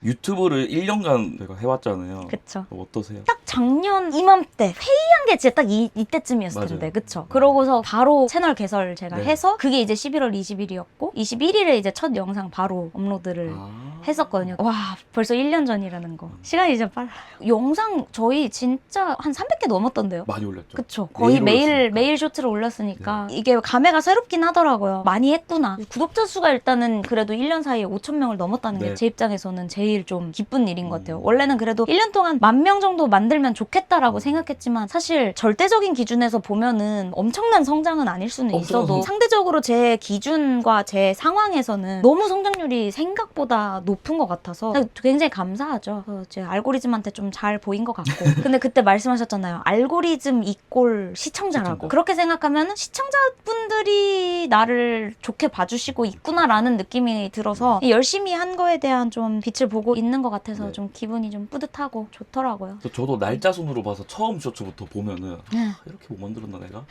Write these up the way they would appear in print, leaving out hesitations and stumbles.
유튜브를 1년간 제가 해왔잖아요. 그쵸. 어떠세요? 딱 작년 이맘때 회의한 게 진짜 딱 이때쯤이었을 텐데, 맞아요. 그쵸? 그러고서 바로 채널 개설 제가 네. 해서 그게 이제 11월 20일이었고 21일에 이제 첫 영상 바로 업로드를 했었거든요. 와, 벌써 1년 전이라는 거. 시간이 이제 빨라요. 영상 저희 진짜 한 300개 넘었던데요. 많이 올렸죠. 그쵸. 거의 올렸으니까. 매일 쇼트를 올렸으니까 이게 감회가 새롭긴 하더라고요. 많이 했구나. 구독자 수가 일단은 그래도 1년 사이에 5,000명을 넘었다는 게 네. 제 입장에서는 제일 좀 기쁜 일인 것 같아요. 원래는 그래도 1년 동안 10,000명 정도 만들면 좋겠다라고 생각했지만 사실 절대적인 기준에서 보면은 엄청난 성장은 아닐 수는 있어도 상대적으로 제 기준과 제 상황에서는 너무 성장률이 생각보다 높은 것 같아서 굉장히 감사하죠. 제 알고리즘한테 좀 잘 보인 것 같고. 근데 그때 말씀하셨잖아요. 알고리즘 이꼴 시청자라고. 그렇게 생각하면 시청자분들이 나를 좋게 봐주시고 있구나라는 느낌이 들어서 열심히 한 거에 대한 좀 빛을 보고 있는 것 같아서 네. 좀 기분이 좀 뿌듯하고 좋더라고요. 저도 날짜 순으로 봐서 처음 쇼츠부터 보면은 이렇게 못 만들었나 내가?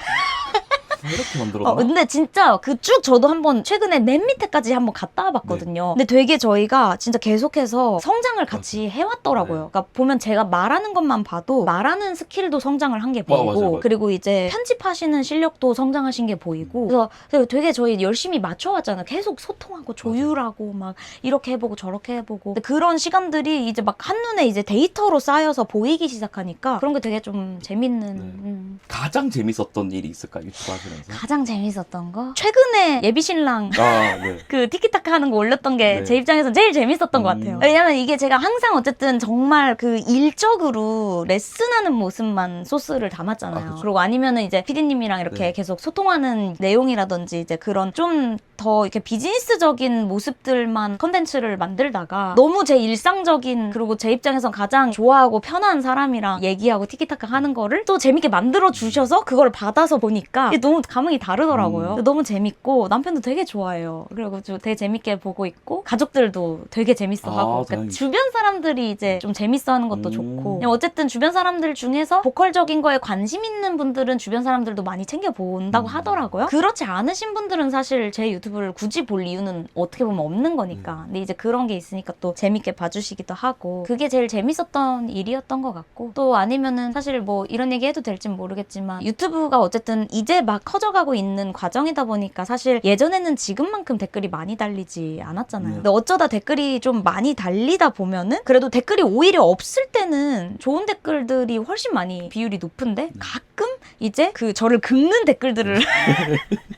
이렇게 만들었나? 근데 진짜 그 쭉 저도 한번 최근에 맨 밑에까지 한번 갔다 와봤거든요. 근데 되게 저희가 진짜 계속해서 성장을 같이 해왔더라고요. 그러니까 보면 제가 말하는 것만 봐도 말하는 스킬도 성장을 한 게 보이고 맞아요. 그리고 이제 편집하시는 실력도 성장하신 게 보이고 그래서 되게 저희 열심히 맞춰왔잖아요. 계속 소통하고 조율하고 막 이렇게 해보고 저렇게 해보고 근데 그런 시간들이 이제 막 한눈에 이제 데이터로 쌓여서 보이기 시작하니까 그런 게 되게 좀 재밌는 가장 재밌었던 일이 있을까 유튜브 하시면서? 가장 재밌었던 거? 최근에 예비신랑 네. 그 티키타카 하는 거 올렸던 게 네. 제 입장에서는 제일 재밌었던 것 같아요. 왜냐면 이게 제가 항상 어쨌든 정말 그 일적으로 레슨하는 모습만 소스를 담았잖아요. 그리고 아니면은 이제 피디님이랑 이렇게 계속 소통하는 내용이라든지 이제 그런 좀 더 이렇게 비즈니스적인 모습들만 컨텐츠를 만들다가 너무 제 일상적인 그리고 제 입장에선 가장 좋아하고 편한 사람이랑 얘기하고 티키타카 하는 거를 또 재밌게 만들어 주셔서 그걸 받아서 보니까 이게 너무 감흥이 다르더라고요. 너무 재밌고 남편도 되게 좋아해요. 그리고 되게 재밌게 보고 있고 가족들도 되게 재밌어하고 그러니까 주변 사람들이 이제 좀 재밌어하는 것도 좋고 그냥 어쨌든 주변 사람들 중에서 보컬적인 거에 관심 있는 분들은 주변 사람들도 많이 챙겨 본다고 하더라고요. 그렇지 않으신 분들은 사실 제 유튜브를 굳이 볼 이유는 어떻게 보면 없는 거니까. 근데 이제 그런 게 있으니까 또 재밌게 봐주시기도 하고 그게 제일 재밌었던 일이었던 것 같고 또 아니면은 사실 뭐 이런 얘기 해도 될진 모르겠지만 유튜브가 어쨌든 이제 막 커져가고 있는 과정이다 보니까 사실 예전에는 지금만큼 댓글이 많이 달리지 않았잖아요. 근데 어쩌다 댓글이 좀 많이 달리다 보면은 그래도 댓글이 오히려 없을 때는 좋은 댓글들이 훨씬 많이 비율이 높은데 가끔 이제 그 저를 긁는 댓글들을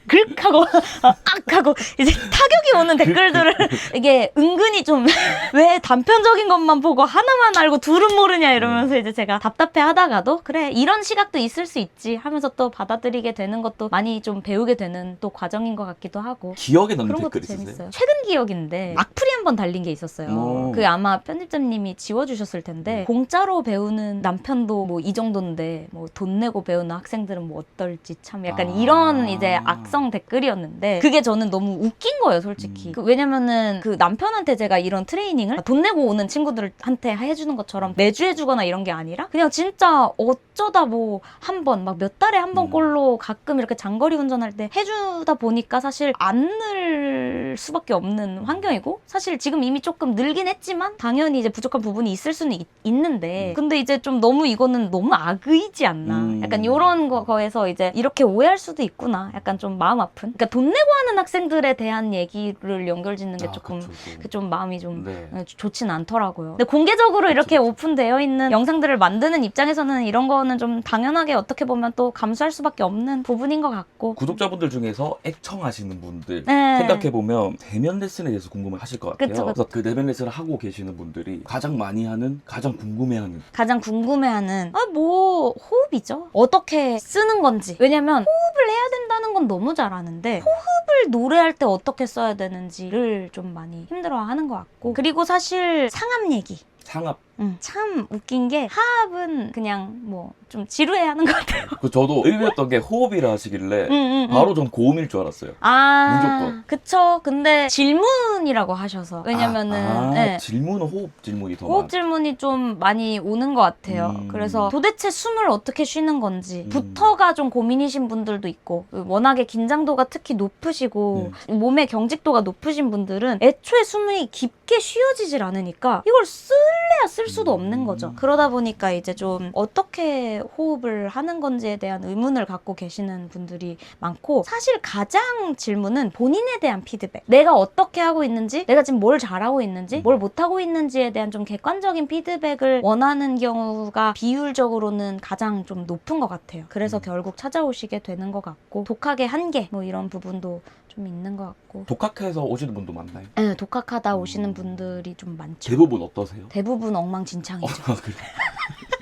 긁하고 악하고 이제 타격이 오는 댓글들을 이게 은근히 좀 왜 단편적인 것만 보고 하나만 알고 둘은 모르냐 이러면서 이제 제가 답답해 하다가도 그래 이런 시각도 있을 수 있지 하면서 또 받아들이게 되는 것도 많이 좀 배우게 되는 또 과정인 것 같기도 하고 기억에 남는 그런 댓글 것도 있으세요? 재밌어요. 최근 기억인데 악플이 한 번 달린 게 있었어요. 그게 아마 편집자님이 지워주셨을 텐데 공짜로 배우는 남편도 뭐 이 정도인데 뭐 돈 내고 배우는 학생들은 뭐 어떨지 참 약간 이런 이제 악성 댓글이었는데 그게 저는 너무 웃긴 거예요 솔직히. 왜냐면은 그 남편한테 제가 이런 트레이닝을 돈 내고 오는 친구들한테 해주는 것처럼 매주 해주거나 이런 게 아니라 그냥 진짜 어쩌다 뭐 한 번 막 몇 달에 한 번 꼴로 가끔 이렇게 장거리 운전할 때 해주다 보니까 사실 안 늘 수밖에 없는 환경이고 사실 지금 이미 조금 늘긴 했지만 당연히 이제 부족한 부분이 있을 수는 있는데 근데 이제 좀 너무 이거는 너무 악의지 않나 약간 요런 거에서 이제 이렇게 오해할 수도 있구나 약간 좀 마음 아픈 그러니까 돈 내고 하는 학생들에 대한 얘기를 연결짓는 게 조금 좀 마음이 좀 좋진 않더라고요. 근데 공개적으로 이렇게 오픈되어 있는 영상들을 만드는 입장에서는 이런 거는 좀 당연하게 어떻게 보면 또 감수할 수밖에 없는 부분인 것 같고 구독자분들 중에서 애청하시는 분들 생각해보면 대면 레슨에 대해서 궁금해하실 것 같아요. 그래서 그 대면 레슨을 하고 계시는 분들이 가장 많이 하는 가장 궁금해하는 뭐 호흡이죠. 어떻게 쓰는 건지. 왜냐면 호흡을 해야 된다는 건 너무 잘 아는데 호흡을 노래할 때 어떻게 써야 되는지를 좀 많이 힘들어하는 것 같고 그리고 사실 상압 얘기 참 웃긴 게 하합은 그냥 뭐 좀 지루해하는 것 같아요. 저도 의외였던 게 호흡이라 하시길래 바로 전 고음일 줄 알았어요. 무조건. 그쵸. 근데 질문이라고 하셔서. 왜냐면은 네. 질문은 호흡 질문이 더 호흡 질문이 좀 많이 오는 것 같아요. 그래서 도대체 숨을 어떻게 쉬는 건지 부터가 좀 고민이신 분들도 있고, 워낙에 긴장도가 특히 높으시고 몸의 경직도가 높으신 분들은 애초에 숨이 깊게 쉬어지질 않으니까 이걸 쓸래야 쓸 수도 없는 거죠. 그러다 보니까 이제 좀 어떻게 호흡을 하는 건지에 대한 의문을 갖고 계시는 분들이 많고, 사실 가장 질문은 본인에 대한 피드백, 내가 어떻게 하고 있는지, 내가 지금 뭘 잘하고 있는지, 뭘 못하고 있는지에 대한 좀 객관적인 피드백을 원하는 경우가 비율적으로는 가장 좀 높은 것 같아요. 그래서 결국 찾아오시게 되는 것 같고, 독학의 한계 뭐 이런 부분도 좀 있는 것 같고. 독학해서 오시는 분도 많나요? 네, 독학하다 오시는 분들이 좀 많죠. 대부분 어떠세요? 대부분 엉망진창이죠. 그래.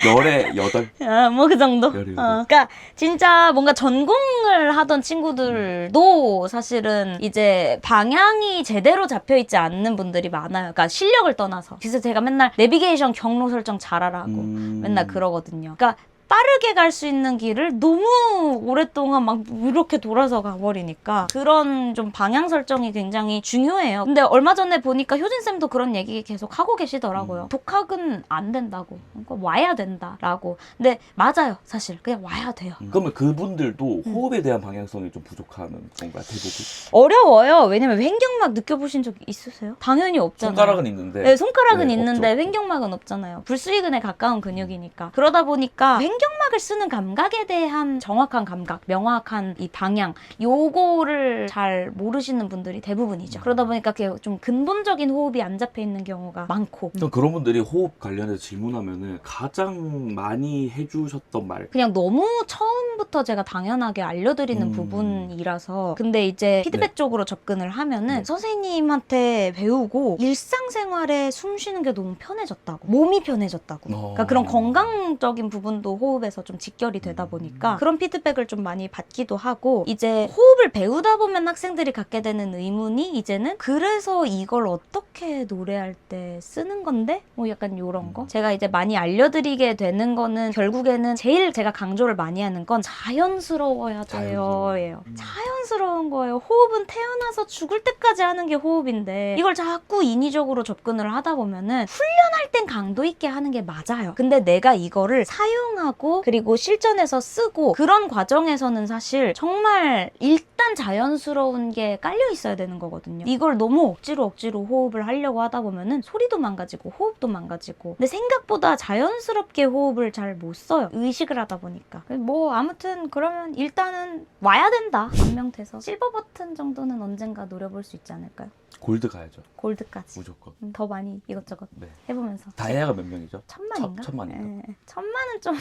열에 8? 뭐 그 정도? 열에 8. 그러니까 진짜 뭔가 전공을 하던 친구들도 사실은 이제 방향이 제대로 잡혀있지 않는 분들이 많아요. 그러니까 실력을 떠나서. 그래서 제가 맨날 내비게이션 경로 설정 잘하라고 맨날 그러거든요. 그러니까 빠르게 갈 수 있는 길을 너무 오랫동안 막 이렇게 돌아서 가버리니까 그런 좀 방향 설정이 굉장히 중요해요. 근데 얼마 전에 보니까 효진쌤도 그런 얘기 계속 하고 계시더라고요. 독학은 안 된다고. 그러니까 와야 된다라고. 근데 맞아요. 사실 그냥 와야 돼요. 그러면 그분들도 호흡에 대한 방향성이 좀 부족한 건가요? 대부분? 어려워요. 왜냐면 횡격막 느껴보신 적 있으세요? 당연히 없잖아요. 손가락은 있는데. 네, 손가락은 네, 있는데 없죠. 횡격막은 없잖아요. 불수의근에 가까운 근육이니까. 그러다 보니까 횡격막을 쓰는 감각에 대한 정확한 감각, 명확한 이 방향, 요거를 잘 모르시는 분들이 대부분이죠. 그러다 보니까 그게 좀 근본적인 호흡이 안 잡혀 있는 경우가 많고. 그럼 그런 분들이 호흡 관련해서 질문하면은 가장 많이 해주셨던 말. 그냥 너무 처음부터 제가 당연하게 알려드리는 부분이라서. 근데 이제 피드백 쪽으로 접근을 하면은 선생님한테 배우고 일상생활에 숨 쉬는 게 너무 편해졌다고. 몸이 편해졌다고. 그러니까 그런 건강적인 부분도 호흡에서 좀 직결이 되다 보니까 그런 피드백을 좀 많이 받기도 하고, 이제 호흡을 배우다 보면 학생들이 갖게 되는 의문이 이제는 그래서 이걸 어떻게 노래할 때 쓰는 건데? 뭐 약간 요런 거? 제가 이제 많이 알려드리게 되는 거는 결국에는 제일 제가 강조를 많이 하는 건 자연스러워야 돼요. 예요. 자연스러운 거예요. 호흡은 태어나서 죽을 때까지 하는 게 호흡인데 이걸 자꾸 인위적으로 접근을 하다 보면은 훈련할 땐 강도 있게 하는 게 맞아요. 근데 내가 이거를 사용하고 그리고 실전에서 쓰고 그런 과정에서는 사실 정말 일단 자연스러운 게 깔려 있어야 되는 거거든요. 이걸 너무 억지로 호흡을 하려고 하다 보면은 소리도 망가지고 호흡도 망가지고, 근데 생각보다 자연스럽게 호흡을 잘 못 써요. 의식을 하다 보니까. 뭐 아무튼 그러면 일단은 와야 된다. 안명돼서 실버 버튼 정도는 언젠가 노려볼 수 있지 않을까요? 골드 가야죠. 골드까지. 무조건. 더 많이 이것저것 해보면서. 다이아가 몇 명이죠? 1000만인가? 1000만인가? 1000만은 좀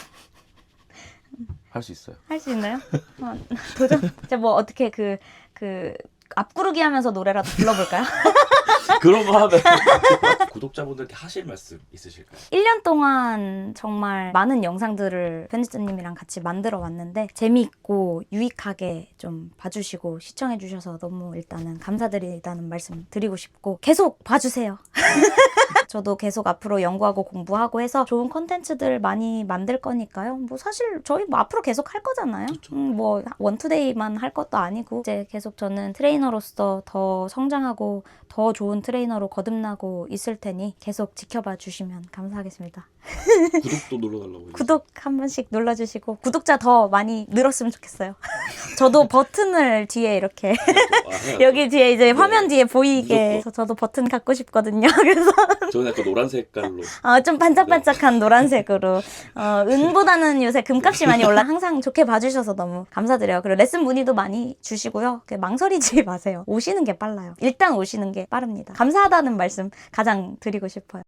할 수 있어요. 할 수 있나요? 도전? 제가 뭐 어떻게 앞구르기 하면서 노래라도 불러볼까요? 그런 거 하면 구독자분들께 하실 말씀 있으실까요? 1년 동안 정말 많은 영상들을 편집자님이랑 같이 만들어 왔는데 재미있고 유익하게 좀 봐주시고 시청해 주셔서 너무 일단은 감사드리다는 말씀 드리고 싶고, 계속 봐주세요. 저도 계속 앞으로 연구하고 공부하고 해서 좋은 콘텐츠들 많이 만들 거니까요. 뭐 사실 저희 뭐 앞으로 계속 할 거잖아요. 뭐 원투데이만 할 것도 아니고 이제 계속 저는 트레이너로서 더 성장하고 더 좋은 트레이너로 거듭나고 있을 테니 계속 지켜봐 주시면 감사하겠습니다. 구독도 눌러달라고. 구독 한 번씩 눌러주시고 구독자 더 많이 늘었으면 좋겠어요. 저도 버튼을 뒤에 이렇게 여기 뒤에 이제 화면 뒤에 보이게 해서 저도 버튼 갖고 싶거든요. 그래서 저는 약간 노란 색깔로. 좀 반짝반짝한 노란색으로. 은보다는 요새 금값이 많이 올라. 항상 좋게 봐주셔서 너무 감사드려요. 그리고 레슨 문의도 많이 주시고요. 망설이지 마세요. 오시는 게 빨라요. 일단 오시는 게 빠릅니다. 감사하다는 말씀 가장 드리고 싶어요.